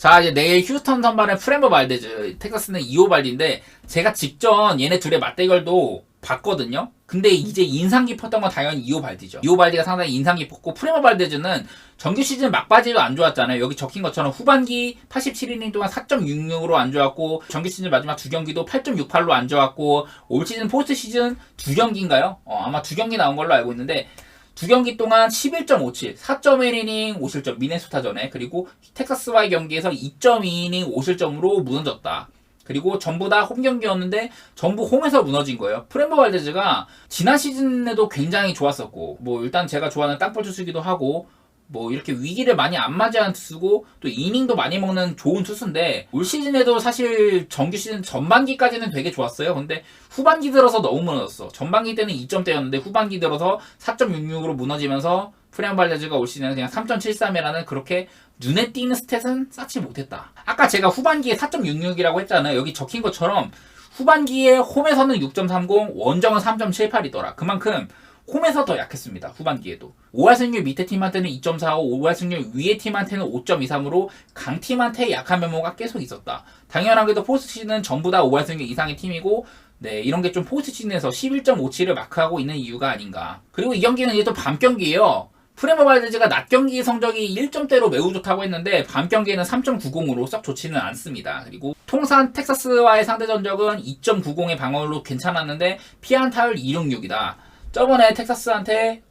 자, 이제 내일 휴스턴 선발은 프레모 발데즈, 텍사스는 이오 발디인데 제가 직전 얘네 둘의 맞대결도 봤거든요. 근데 이제 인상 깊었던 건 당연히 이오 발디죠. 이오 발디가 상당히 인상 깊었고 프레모 발데즈는 정규 시즌 막바지도 안 좋았잖아요. 여기 적힌 것처럼 후반기 87이닝 동안 4.66으로 안 좋았고 정규 시즌 마지막 두 경기도 8.68로 안 좋았고 올 시즌 포스트 시즌 두 경기인가요? 아마 두 경기 나온 걸로 알고 있는데 두 경기 동안 11.57, 4.1이닝 5실점 미네소타전에 그리고 텍사스와의 경기에서 2.2이닝 5실점으로 무너졌다. 그리고 전부 다 홈 경기였는데 전부 홈에서 무너진 거예요. 프레모 발데즈가 지난 시즌에도 굉장히 좋았었고 뭐 일단 제가 좋아하는 땅볼 투수기도 하고 뭐 이렇게 위기를 많이 안 맞이하는 투수고 또 이닝도 많이 먹는 좋은 투수인데 올 시즌에도 사실 정규 시즌 전반기까지는 되게 좋았어요. 근데 후반기 들어서 너무 무너졌어. 전반기 때는 2점대였는데 후반기 들어서 4.66으로 무너지면서 프레모 발데즈가 올 시즌에는 그냥 3.73이라는 그렇게 눈에 띄는 스탯은 쌓지 못했다. 아까 제가 후반기에 4.66이라고 했잖아요. 여기 적힌 것처럼 후반기에 홈에서는 6.30, 원정은 3.78이더라. 그만큼 홈에서 더 약했습니다. 후반기에도. 5할 승률 밑에 팀한테는 2.45, 5할 승률 위에 팀한테는 5.23으로 강팀한테 약한 면모가 계속 있었다. 당연하게도 포스트 시즌은 전부 다 5할 승률 이상의 팀이고 네, 이런 게 좀 포스트 시즌에서 11.57을 마크하고 있는 이유가 아닌가. 그리고 이 경기는 이제 또 밤 경기예요. 프레모 발데즈가 낮 경기 성적이 1점대로 매우 좋다고 했는데 밤 경기에는 3.90으로 썩 좋지는 않습니다. 그리고 통산 텍사스와의 상대 전적은 2.90의 방어율로 괜찮았는데 피안 타율 266이다. 저번에 텍사스한테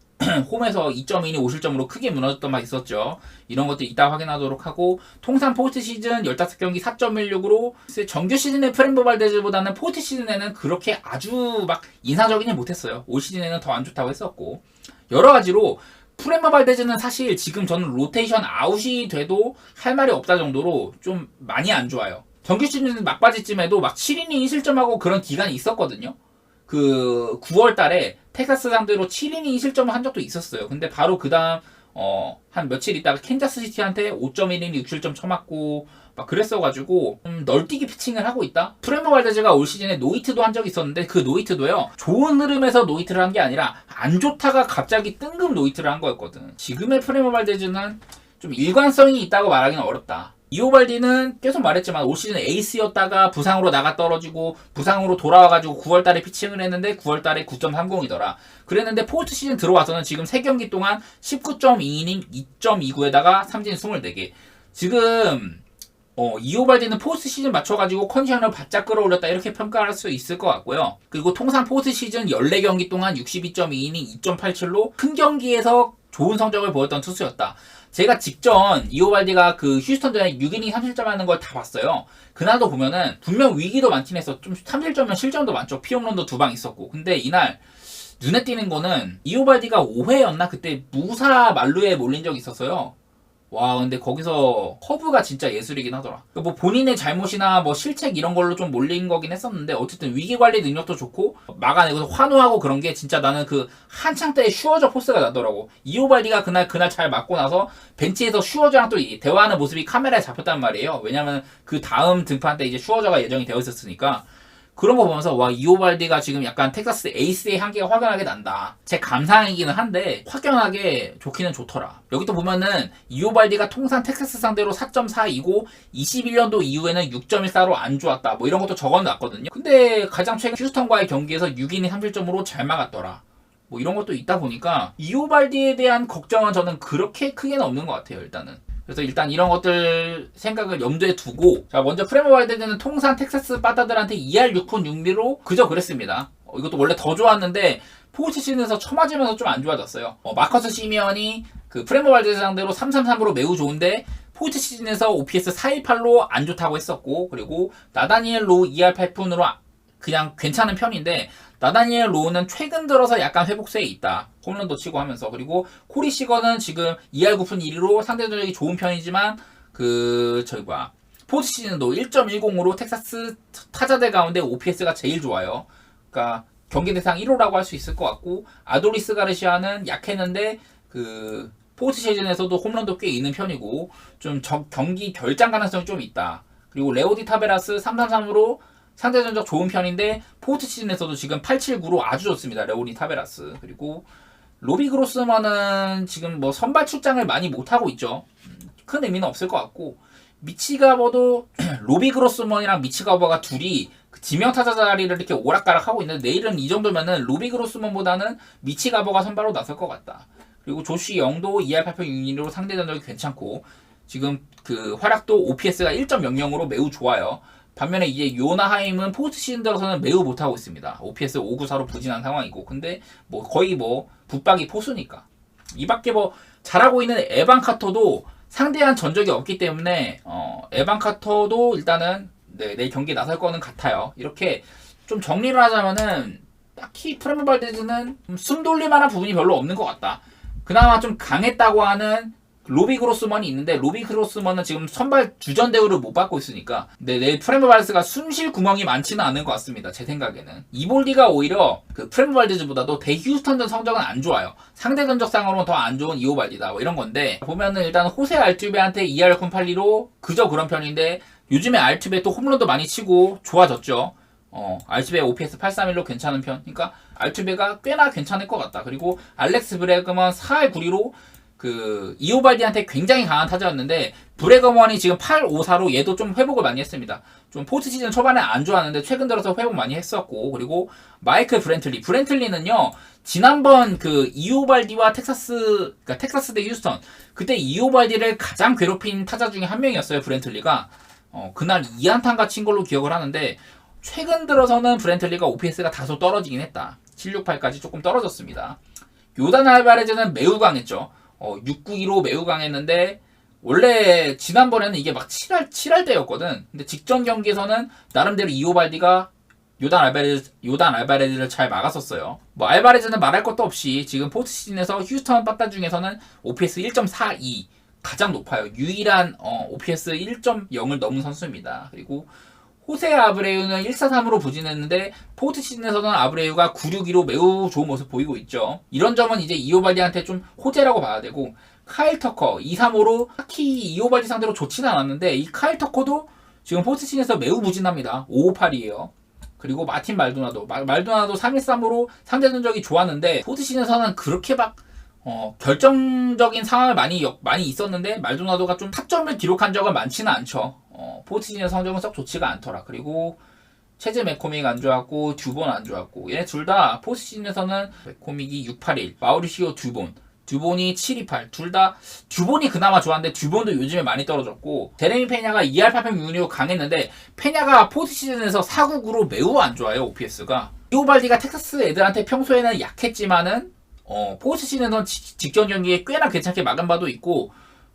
홈에서 2.2니 5실점으로 크게 무너졌던 바 있었죠. 이런 것들 이따 확인하도록 하고 통산 포스트 시즌 15경기 4.16으로 정규 시즌의 프레모 발데즈보다는 포스트 시즌에는 그렇게 아주 막 인상적이진 못했어요. 올 시즌에는 더 안 좋다고 했었고 여러 가지로 프레모 발데즈는 사실 지금 저는 로테이션 아웃이 돼도 할 말이 없다 정도로 좀 많이 안 좋아요. 정규 시즌 막바지쯤에도 막 7이닝 1실점하고 그런 기간이 있었거든요. 그 9월 달에 텍사스 상대로 7이닝 1실점을 한 적도 있었어요. 근데 바로 그 다음 한 며칠 있다가 캔자스 시티한테 5.1이닝 6실점 쳐맞고 막 그랬어가지고 널뛰기 피칭을 하고 있다. 프레모 발데즈가 올 시즌에 노히트도 한 적이 있었는데 그 노히트도요 좋은 흐름에서 노히트를 한 게 아니라 안 좋다가 갑자기 뜬금 노히트를 한 거였거든. 지금의 프레모 발데즈는 좀 일관성이 있다고 말하기는 어렵다. 이오발디는 계속 말했지만 올 시즌 에이스였다가 부상으로 나가 떨어지고 부상으로 돌아와가지고 9월달에 피칭을 했는데 9월달에 9.30이더라. 그랬는데 포스트 시즌 들어와서는 지금 3경기 동안 19.2이닝 2.29에다가 삼진 24개. 지금 이오발디는 포스트 시즌 맞춰가지고 컨디션을 바짝 끌어올렸다 이렇게 평가할 수 있을 것 같고요. 그리고 통산 포스트 시즌 14경기 동안 62.2이닝 2.87로 큰 경기에서 좋은 성적을 보였던 투수였다. 제가 직전 이오발디가 그 휴스턴전에 6이닝 3실점 하는 걸 다 봤어요. 그날도 보면은 분명 위기도 많긴 했어. 좀 3실점이면 실점도 많죠. 피홈런도 2방 있었고. 근데 이날 눈에 띄는 거는 이오발디가 5회였나? 그때 무사 만루에 몰린 적이 있었어요. 와, 근데 거기서 커브가 진짜 예술이긴 하더라. 뭐 본인의 잘못이나 뭐 실책 이런 걸로 좀 몰린 거긴 했었는데 어쨌든 위기 관리 능력도 좋고 막아내고 환호하고 그런 게 진짜 나는 그 한창 때의 슈어저 포스가 나더라고. 이오발디가 그날 잘 맞고 나서 벤치에서 슈어저랑 또 대화하는 모습이 카메라에 잡혔단 말이에요. 왜냐면 그 다음 등판 때 이제 슈어저가 예정이 되어 있었으니까. 그런 거 보면서 와 이오발디가 지금 약간 텍사스 에이스의 한계가 확연하게 난다. 제 감상이기는 한데 확연하게 좋기는 좋더라. 여기 또 보면은 이오발디가 통산 텍사스 상대로 4.42고 21년도 이후에는 6.14로 안 좋았다. 뭐 이런 것도 적어놨거든요. 근데 가장 최근 휴스턴과의 경기에서 6이닝 3실점으로 잘 막았더라. 뭐 이런 것도 있다 보니까 이오발디에 대한 걱정은 저는 그렇게 크게는 없는 것 같아요. 일단은. 그래서 일단 이런 것들 생각을 염두에 두고 자 먼저 프레모 발데즈는 통산 텍사스 빠따들한테 2할 6푼 6리로 그저 그랬습니다. 이것도 원래 더 좋았는데 포스트 시즌에서 쳐맞으면서 좀 안 좋아졌어요. 마커스 시미언이 그 프레모 발데즈 상대로 3.33으로 매우 좋은데 포스트 시즌에서 OPS 4.18로 안 좋다고 했었고 그리고 나다니엘 로우 2할 8푼으로 그냥 괜찮은 편인데 나다니엘 로우는 최근 들어서 약간 회복세에 있다. 홈런도 치고 하면서 그리고 코리 시거는 지금 2할 9푼 1리로 상대적이 좋은 편이지만 포스트 시즌도 1.10으로 텍사스 타자들 가운데 OPS가 제일 좋아요. 그러니까 경기 대상 1호라고 할 수 있을 것 같고 아도리스 가르시아는 약했는데 그 포스트 시즌에서도 홈런도 꽤 있는 편이고 좀 경기 결장 가능성이 좀 있다. 그리고 레오디 타베라스 3.33으로 상대 전적 좋은 편인데 포스트 시즌에서도 지금 8.79로 아주 좋습니다. 레오니 타베라스. 그리고 로비 그로스먼은 지금 뭐 선발 출장을 많이 못하고 있죠. 큰 의미는 없을 것 같고 미치가버도 로비 그로스먼이랑 미치가버가 둘이 그 지명타자 자리를 이렇게 오락가락 하고 있는데 내일은 이 정도면은 로비 그로스먼보다는 미치가버가 선발로 나설 것 같다. 그리고 조시 영도 2할 8푼 6리로 상대 전적이 괜찮고 지금 그 활약도 OPS가 1.00으로 매우 좋아요. 반면에 이제 요나하임은 포스트 시즌 들어서는 매우 못하고 있습니다. OPS 594로 부진한 상황이고 근데 뭐 거의 뭐 붙박이 포수니까 이 밖에 뭐 잘하고 있는 에반 카터도 상대한 전적이 없기 때문에 에반 카터도 일단은 내일 경기에 나설 거는 같아요. 이렇게 좀 정리를 하자면은 딱히 프레모 발데즈는 숨 돌릴 만한 부분이 별로 없는 것 같다. 그나마 좀 강했다고 하는 로비 그로스먼이 있는데 로비 그로스먼은 지금 선발 주전 대우를 못 받고 있으니까 내일 프레모 발데즈가 숨쉴 구멍이 많지는 않은 것 같습니다. 제 생각에는 이볼디가 오히려 그 프레모 발데즈보다도 대휴스턴전 성적은 안 좋아요. 상대 전적상으로는 더 안 좋은 이오발디다 뭐 이런 건데 보면은 일단 호세 알투베한테 2할 9팔리로 그저 그런 편인데 요즘에 알투베 또 홈런도 많이 치고 좋아졌죠. 알투베 OPS 831로 괜찮은 편. 그러니까 알투베가 꽤나 괜찮을 것 같다. 그리고 알렉스 브레그먼 4할 9리로 그 이오발디한테 굉장히 강한 타자였는데 브레거먼이 지금 8-5-4로 얘도 좀 회복을 많이 했습니다. 좀 포스트 시즌 초반에 안 좋았는데 최근 들어서 회복 많이 했었고 그리고 마이클 브렌틀리는요 지난번 그 이오발디와 그러니까 텍사스 대 휴스턴 그때 이오발디를 가장 괴롭힌 타자 중에 한 명이었어요. 브렌틀리가 그날 2안타인가 친 걸로 기억을 하는데 최근 들어서는 브렌틀리가 OPS가 다소 떨어지긴 했다. 768까지 조금 떨어졌습니다. 요단 알바레즈는 매우 강했죠. 692로 매우 강했는데 원래 지난번에는 이게 막 7할 때였거든. 근데 직전 경기에서는 나름대로 이오발디가 요단 알바레즈를 잘 막았었어요. 뭐 알바레즈는 말할 것도 없이 지금 포스트 시즌에서 휴스턴 빠따 중에서는 OPS 1.42 가장 높아요. 유일한 OPS 1.0을 넘은 선수입니다. 그리고 호세 아브레유는 1-4-3으로 부진했는데 포스트 시즌에서는 아브레유가 9-6-2로 매우 좋은 모습 보이고 있죠. 이런 점은 이제 이오발디한테 좀 호재라고 봐야 되고 카일 터커 2-3-5로 딱히 이오발디 상대로 좋지는 않았는데 이 카일 터커도 지금 포스트 시즌에서 매우 부진합니다. 5-5-8이에요. 그리고 마틴 말도나도 3-1-3으로 상대 전적이 좋았는데 포스트 시즌에서는 그렇게 막 결정적인 상황을 많이 있었는데 말도나도가 좀 타점을 기록한 적은 많지는 않죠. 포스트시즌 성적은 썩 좋지가 않더라. 그리고 체제 맥코믹 안 좋았고 듀본 안 좋았고 얘네 둘 다 포스트시즌에서는 맥코믹이 681 마우리시오 듀본이 728 둘 다 듀본이 그나마 좋았는데 듀본도 요즘에 많이 떨어졌고 제레미 페냐가 2할 8푼 6리로 강했는데 페냐가 포스트시즌에서 499로 매우 안 좋아요. OPS가 이오발디가 텍사스 애들한테 평소에는 약했지만은 포스트시즌은 직전 경기에 꽤나 괜찮게 막은 바도 있고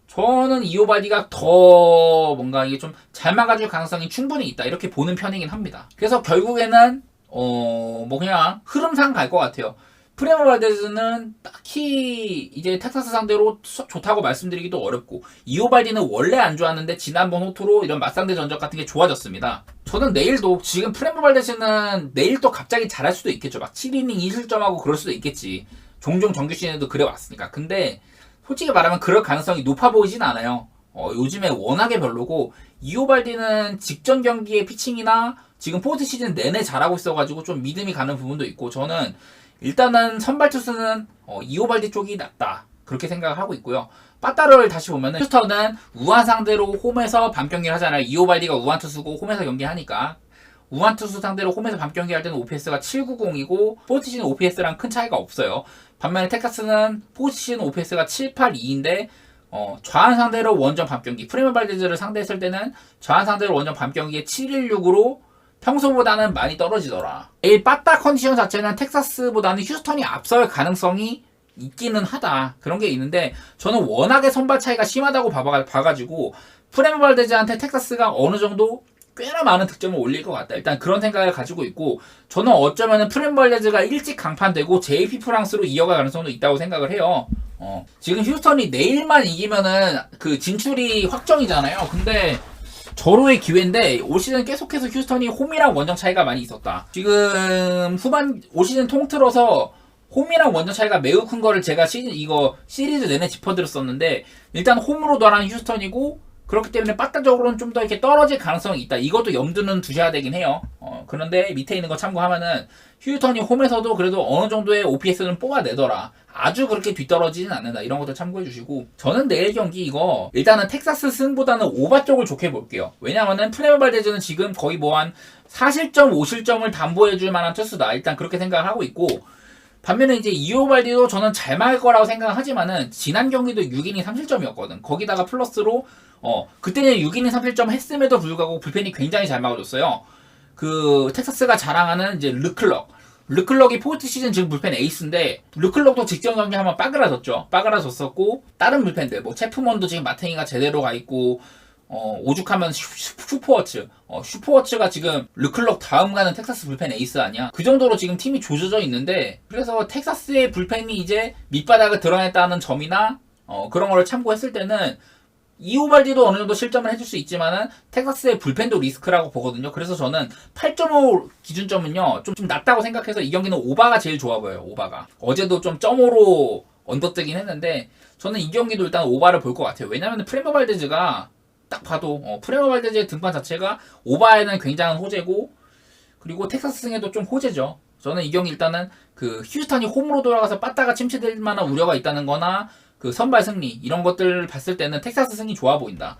저는 이오발디가 더 뭔가 이게 좀 잘 막아줄 가능성이 충분히 있다 이렇게 보는 편이긴 합니다. 그래서 결국에는 뭐 그냥 흐름상 갈 것 같아요. 프레모 발데즈는 딱히 이제 텍사스 상대로 좋다고 말씀드리기도 어렵고 이오발디는 원래 안 좋았는데 지난번 호투로 이런 맞상대 전적 같은 게 좋아졌습니다. 저는 내일도 지금 프레모 발데즈는 내일 또 갑자기 잘할 수도 있겠죠. 막 7이닝 2실점하고 그럴 수도 있겠지. 종종 정규 시즌에도 그래 왔으니까. 근데 솔직히 말하면 그럴 가능성이 높아 보이진 않아요. 요즘에 워낙에 별로고 이오발디는 직전 경기의 피칭이나 지금 포스트 시즌 내내 잘하고 있어가지고 좀 믿음이 가는 부분도 있고 저는 일단은 선발 투수는 이오발디 쪽이 낫다 그렇게 생각을 하고 있고요. 빠따를 다시 보면은 휴스턴은 우한 상대로 홈에서 밤 경기를 하잖아요. 이오발디가 우한 투수고 홈에서 경기하니까 우한 투수 상대로 홈에서 밤 경기할 때는 OPS가 790이고 포스트 시즌 OPS랑 큰 차이가 없어요. 반면에 텍사스는 포스트 시즌 OPS가 782인데 좌한 상대로 원정 밤 경기 프레모 발데즈를 상대했을 때는 좌한 상대로 원정 밤 경기에 716으로 평소보다는 많이 떨어지더라. 이 빠따 컨디션 자체는 텍사스보다는 휴스턴이 앞설 가능성이 있기는 하다. 그런 게 있는데 저는 워낙에 선발 차이가 심하다고 봐가지고 프레모 발데즈한테 텍사스가 어느 정도 꽤나 많은 득점을 올릴 것 같다. 일단 그런 생각을 가지고 있고 저는 어쩌면은 프레모 발데즈가 일찍 강판되고 JP 프랑스로 이어갈 가능성도 있다고 생각을 해요. 지금 휴스턴이 내일만 이기면은 그 진출이 확정이잖아요. 근데 절호의 기회인데 올 시즌 계속해서 휴스턴이 홈이랑 원정 차이가 많이 있었다. 지금 올 시즌 통틀어서 홈이랑 원정 차이가 매우 큰 거를 제가 시리즈 내내 짚어드렸었는데 일단 홈으로 돌아가는 휴스턴이고 그렇기 때문에 빠따적으로는 좀 더 이렇게 떨어질 가능성이 있다. 이것도 염두는 두셔야 되긴 해요. 그런데 밑에 있는 거 참고하면은 휴스턴이 홈에서도 그래도 어느 정도의 OPS는 뽑아내더라. 아주 그렇게 뒤떨어지진 않는다. 이런 것도 참고해 주시고, 저는 내일 경기 이거 일단은 텍사스 승보다는 오바 쪽을 좋게 볼게요. 왜냐면은 프레모 발데즈는 지금 거의 뭐 한 4실점, 5실점을 담보해 줄 만한 투수다. 일단 그렇게 생각을 하고 있고, 반면에 이제 이오발디도 저는 잘 막을 거라고 생각하지만은 지난 경기도 6이닝 3실점이었거든. 거기다가 플러스로 그때는 6이닝 3실점 했음에도 불구하고 불펜이 굉장히 잘 막아줬어요. 그 텍사스가 자랑하는 이제 르클럭이 포스트 시즌 지금 불펜 에이스인데, 르클럭도 직전 경기 한번 빠그라졌었고, 다른 불펜들 뭐 체프먼도 지금 마탱이가 제대로 가 있고, 오죽하면 슈퍼워츠가 지금 르클럭 다음 가는 텍사스 불펜 에이스 아니야? 그 정도로 지금 팀이 조져져 있는데, 그래서 텍사스의 불펜이 이제 밑바닥을 드러냈다는 점이나 그런 거를 참고했을 때는 이오발디도 어느 정도 실점을 해줄 수 있지만은 텍사스의 불펜도 리스크라고 보거든요. 그래서 저는 8.5 기준점은요 좀 낮다고 생각해서 이 경기는 오바가 제일 좋아 보여요. 오바가 어제도 좀 0.5로 언더뜨긴 했는데, 저는 이 경기도 일단 오바를 볼 것 같아요. 왜냐면 프레모 발데즈가 딱 봐도 프레모 발데즈의 등판 자체가 오바에는 굉장한 호재고, 그리고 텍사스 승에도 좀 호재죠. 저는 이 경기 일단은 그 휴스턴이 홈으로 돌아가서 빠따가 침체될 만한 우려가 있다는 거나 그 선발 승리 이런 것들 봤을 때는 텍사스 승이 좋아 보인다.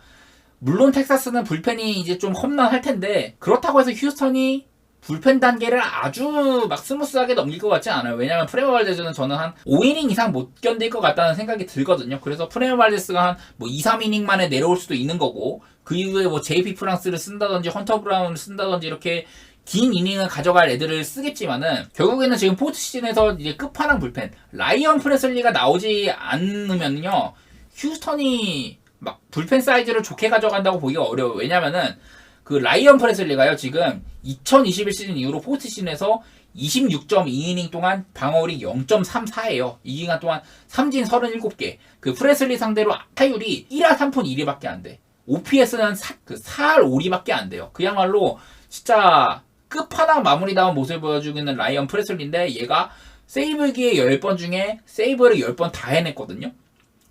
물론 텍사스는 불펜이 이제 좀 험난할 텐데, 그렇다고 해서 휴스턴이 불펜 단계를 아주 막 스무스하게 넘길 것 같지 않아요. 왜냐면 프레모 발데스는 저는 한 5이닝 이상 못 견딜 것 같다는 생각이 들거든요. 그래서 프레모 발데스가 한 뭐 2, 3이닝 만에 내려올 수도 있는 거고, 그 이후에 뭐 JP 프랑스를 쓴다든지 헌터 브라운을 쓴다든지 이렇게 긴 이닝을 가져갈 애들을 쓰겠지만은, 결국에는 지금 포스트 시즌에서 이제 끝판왕 불펜 라이언 프레슬리가 나오지 않으면요 휴스턴이 막 불펜 사이즈를 좋게 가져간다고 보기가 어려워요. 왜냐면은 그 라이언 프레슬리가요 지금 2021 시즌 이후로 포스트 시즌에서 26.2이닝 동안 방어율이 0.34예요. 이 기간 동안 삼진 37개. 그 프레슬리 상대로 타율이 1할 3푼 1리밖에 안 돼. OPS는 4할 5리밖에 안 돼요. 그야말로 진짜 끝판왕 마무리다운 모습을 보여주고 있는 라이언 프레슬리인데, 얘가 세이브기에 10번 중에 세이브를 10번 다 해냈거든요.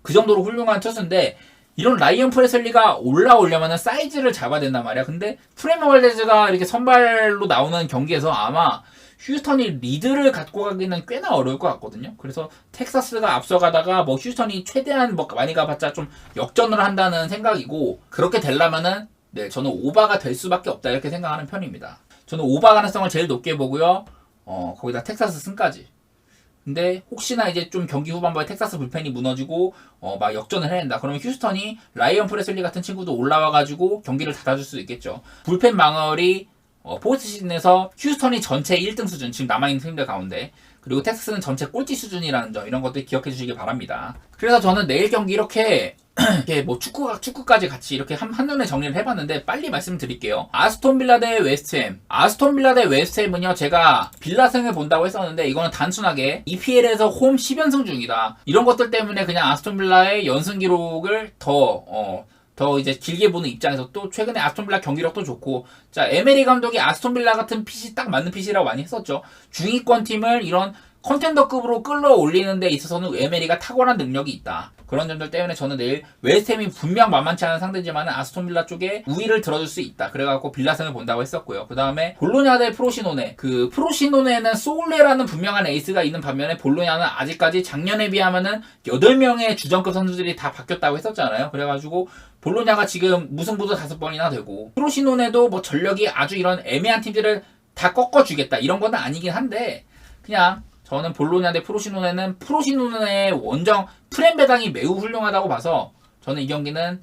그 정도로 훌륭한 투수인데, 이런 라이언 프레슬리가 올라오려면 사이즈를 잡아야 된단 말이야. 근데 프레모 발데즈가 이렇게 선발로 나오는 경기에서 아마 휴스턴이 리드를 갖고 가기는 꽤나 어려울 것 같거든요. 그래서 텍사스가 앞서가다가 뭐 휴스턴이 최대한 뭐 많이 가봤자 좀 역전을 한다는 생각이고, 그렇게 되려면은 네, 저는 오바가 될 수밖에 없다 이렇게 생각하는 편입니다. 저는 오바 가능성을 제일 높게 보고요. 거기다 텍사스 승까지. 근데 혹시나 이제 좀 경기 후반부에 텍사스 불펜이 무너지고 막 역전을 해낸다. 그러면 휴스턴이 라이언 프레슬리 같은 친구도 올라와가지고 경기를 닫아줄 수도 있겠죠. 불펜 망월이 포스트 시즌에서 휴스턴이 전체 1등 수준, 지금 남아있는 팀들 가운데, 그리고 텍사스는 전체 꼴찌 수준이라는 점, 이런 것들 기억해 주시기 바랍니다. 그래서 저는 내일 경기 이렇게 뭐 축구까지 같이 이렇게 한눈에 정리를 해봤는데, 빨리 말씀드릴게요. 아스톤 빌라 대 웨스트햄. 아스톤 빌라 대 웨스트햄은요, 제가 빌라승을 본다고 했었는데, 이거는 단순하게 EPL에서 홈 10연승 중이다, 이런 것들 때문에 그냥 아스톤 빌라의 연승 기록을 더 이제 길게 보는 입장에서, 또 최근에 아스톤 빌라 경기력도 좋고, 자, 에메리 감독이 아스톤 빌라 같은 핏이 딱 맞는 핏이라고 많이 했었죠. 중위권 팀을 이런 컨텐더급으로 끌어올리는 데 있어서는 에메리가 탁월한 능력이 있다. 그런 점들 때문에 저는 내일 웨스트햄이 분명 만만치 않은 상대지만 아스톤 빌라 쪽에 우위를 들어줄 수 있다. 그래갖고 빌라승을 본다고 했었고요. 그 다음에 볼로냐 대 프로시노네. 그 프로시노네는 소울레라는 분명한 에이스가 있는 반면에, 볼로냐는 아직까지 작년에 비하면은 8명의 주전급 선수들이 다 바뀌었다고 했었잖아요. 그래가지고 볼로냐가 지금 무승부도 5번이나 되고, 프로시노네도 뭐 전력이 아주 이런 애매한 팀들을 다 꺾어주겠다 이런 건 아니긴 한데, 그냥 저는 볼로냐 대 프로시노네는 프로시노네의 원정 프렌 배당이 매우 훌륭하다고 봐서, 저는 이 경기는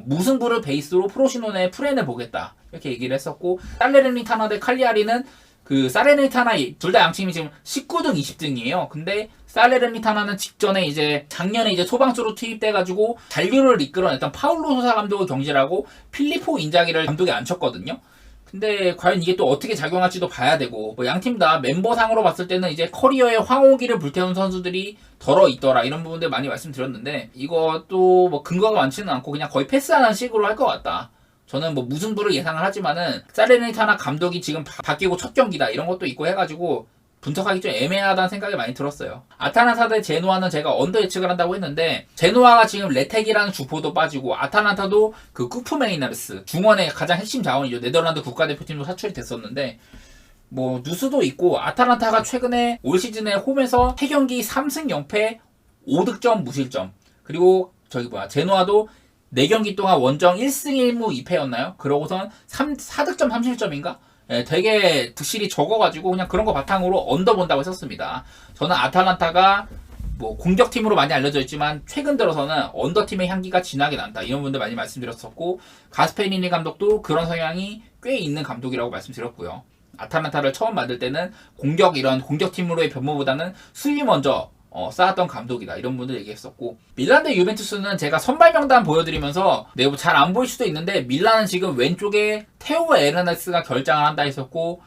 무승부를 베이스로 프로시노네의 프렌을 보겠다 이렇게 얘기를 했었고, 살레르니타나 대 칼리아리는 그 살레르니타나 둘 다 양팀이 지금 19등 20등이에요. 근데 살레르니타나는 직전에 이제 작년에 이제 소방수로 투입돼가지고 잔류를 이끌어냈던 파울로 소사 감독을 경질하고 필리포 인자기를 감독에 앉혔거든요. 근데 과연 이게 또 어떻게 작용할지도 봐야 되고, 뭐 양팀 다 멤버상으로 봤을 때는 이제 커리어의 황호기를 불태운 선수들이 덜어 있더라 이런 부분들 많이 말씀드렸는데, 이것도 뭐 근거가 많지는 않고 그냥 거의 패스하는 식으로 할 것 같다. 저는 뭐 무승부를 예상을 하지만은 살레르니타나 감독이 지금 바뀌고 첫 경기다 이런 것도 있고 해가지고 분석하기 좀 애매하다는 생각이 많이 들었어요. 아탈란타 대 제노아는 제가 언더 예측을 한다고 했는데 제노아가 지금 레텍이라는 주포도 빠지고 아탈란타도 그 쿠프메이나르스 중원의 가장 핵심 자원이죠. 네덜란드 국가대표팀도 사출이 됐었는데 뭐 누수도 있고 아탈란타가 최근에 올 시즌에 홈에서 3경기 3승 0패 5득점 무실점 그리고 제노아도 4경기 동안 원정 1승 1무 2패였나요? 그러고선 4득점 3실점인가? 예, 되게 득실이 적어가지고 그냥 그런 거 바탕으로 언더 본다고 했었습니다. 저는 아탈란타가 뭐 공격팀으로 많이 알려져 있지만 최근 들어서는 언더팀의 향기가 진하게 난다. 이런 분들 많이 말씀드렸었고 가스페리니 감독도 그런 성향이 꽤 있는 감독이라고 말씀드렸고요. 아탈란타를 처음 만들 때는 이런 공격팀으로의 변모보다는 수비 먼저 쌓았던 감독이다. 이런 분들 얘기했었고 밀란 대 유벤투스는 제가 선발 명단 보여드리면서 잘 안 보일 수도 있는데 밀란은 지금 왼쪽에 테오 에르나스가 결장을 한다 했었고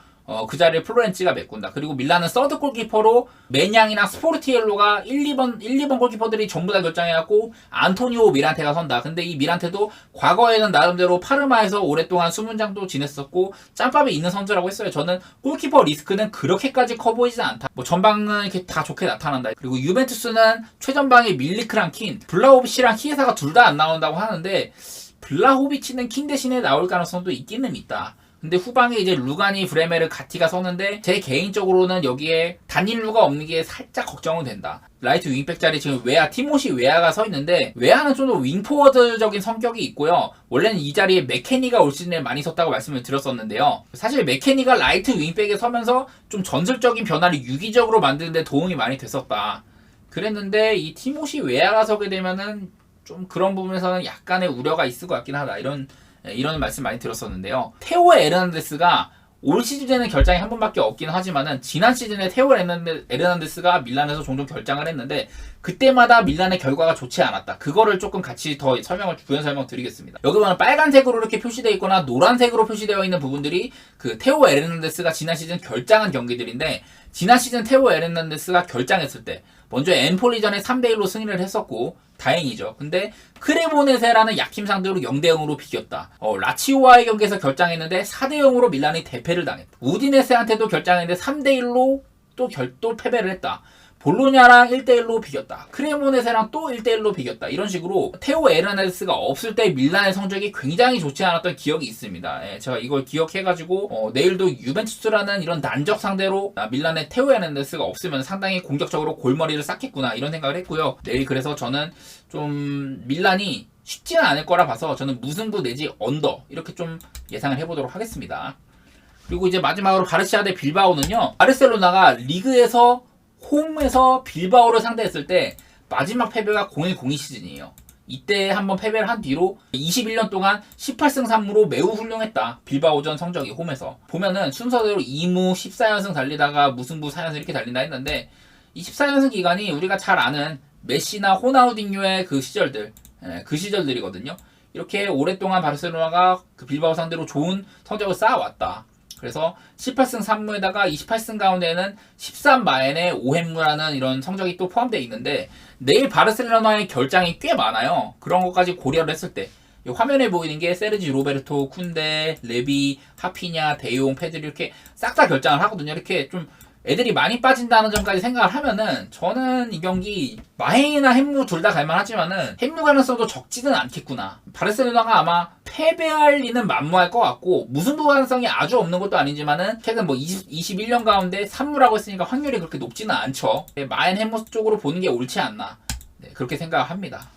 그 자리에 플로렌치가 메꾼다. 그리고 밀란은 서드 골키퍼로 메냥이나 스포르티엘로가 1, 2번 골키퍼들이 전부 다 결장해갖고 안토니오 미란테가 선다. 근데 이 미란테도 과거에는 나름대로 파르마에서 오랫동안 수문장도 지냈었고 짬밥이 있는 선수라고 했어요. 저는 골키퍼 리스크는 그렇게까지 커 보이진 않다. 뭐 전방은 이렇게 다 좋게 나타난다. 그리고 유벤투스는 최전방에 밀리크랑 킨, 블라호비치랑 키에사가 둘 다 안 나온다고 하는데 블라호비치는 킨 대신에 나올 가능성도 있기는 있다. 근데 후방에 이제 루가니, 브레메르, 가티가 서는데 제 개인적으로는 여기에 단일루가 없는 게 살짝 걱정은 된다. 라이트 윙백 자리 지금 티모시 웨아가 서 있는데 웨아는 좀 더 윙포워드적인 성격이 있고요. 원래는 이 자리에 맥케니가 올 시즌에 많이 섰다고 말씀을 드렸었는데요. 사실 맥케니가 라이트 윙백에 서면서 좀 전술적인 변화를 유기적으로 만드는 데 도움이 많이 됐었다. 그랬는데 이 티모시 웨아가 서게 되면은 좀 그런 부분에서는 약간의 우려가 있을 것 같긴 하다. 이런 말씀 많이 들었었는데요. 테오 에르난데스가 올 시즌에는 결장이 한 번밖에 없긴 하지만은 지난 시즌에 테오 에르난데스가 밀란에서 종종 결장을 했는데 그때마다 밀란의 결과가 좋지 않았다. 그거를 조금 같이 더 부연 설명 드리겠습니다. 여기 보면 빨간색으로 이렇게 표시되어 있거나 노란색으로 표시되어 있는 부분들이 그 테오 에르난데스가 지난 시즌 결장한 경기들인데 지난 시즌 테오 에르난데스가 결장했을 때 먼저 엠폴리전에 3대1로 승리를 했었고 다행이죠. 근데 크레모네세라는 약팀 상대로 0대0으로 비겼다. 라치오와의 경기에서 결장했는데 4대0으로 밀란이 대패를 당했다. 우디네세한테도 결장했는데 3대1로 또 패배를 했다. 볼로냐랑 1대1로 비겼다. 크레모네세랑 또 1대1로 비겼다. 이런 식으로 테오 에르난데스가 없을 때 밀란의 성적이 굉장히 좋지 않았던 기억이 있습니다. 예, 제가 이걸 기억해가지고 내일도 유벤투스라는 이런 난적 상대로 밀란의 테오 에르난데스가 없으면 상당히 공격적으로 골머리를 쌓겠구나 이런 생각을 했고요. 내일 그래서 저는 좀 밀란이 쉽지는 않을 거라 봐서 저는 무승부 내지 언더 이렇게 좀 예상을 해보도록 하겠습니다. 그리고 이제 마지막으로 바르시아 대 빌바오는요. 바르셀로나가 리그에서 홈에서 빌바오를 상대했을 때 마지막 패배가 0102 시즌이에요. 이때 한번 패배를 한 뒤로 21년 동안 18승 3무로 매우 훌륭했다. 빌바오전 성적이 홈에서. 보면은 순서대로 2무 14연승 달리다가 무승부 4연승 이렇게 달린다 했는데 이 14연승 기간이 우리가 잘 아는 메시나 호나우딩요의 그 시절들이거든요. 이렇게 오랫동안 바르셀로나가 그 빌바오 상대로 좋은 성적을 쌓아왔다. 그래서 18승 3무에다가 28승 가운데에는 13마엔에 5햄무라는 이런 성적이 또 포함되어 있는데 내일 바르셀로나의 결장이 꽤 많아요. 그런 것까지 고려를 했을 때 화면에 보이는 게 세르지 로베르토, 쿤데, 레비, 하피냐, 데용, 페드리 이렇게 싹 다 결장을 하거든요. 이렇게 좀 애들이 많이 빠진다는 점까지 생각을 하면은 저는 이 경기 마헨이나 햄무 둘 다 갈만하지만은 햄무 가능성도 적지는 않겠구나. 바르셀로나가 아마 패배할 리는 만무할 것 같고 무승부 가능성이 아주 없는 것도 아니지만은 최근 21년 가운데 3무라고 했으니까 확률이 그렇게 높지는 않죠. 마헨 햄무 쪽으로 보는 게 옳지 않나. 네, 그렇게 생각을 합니다.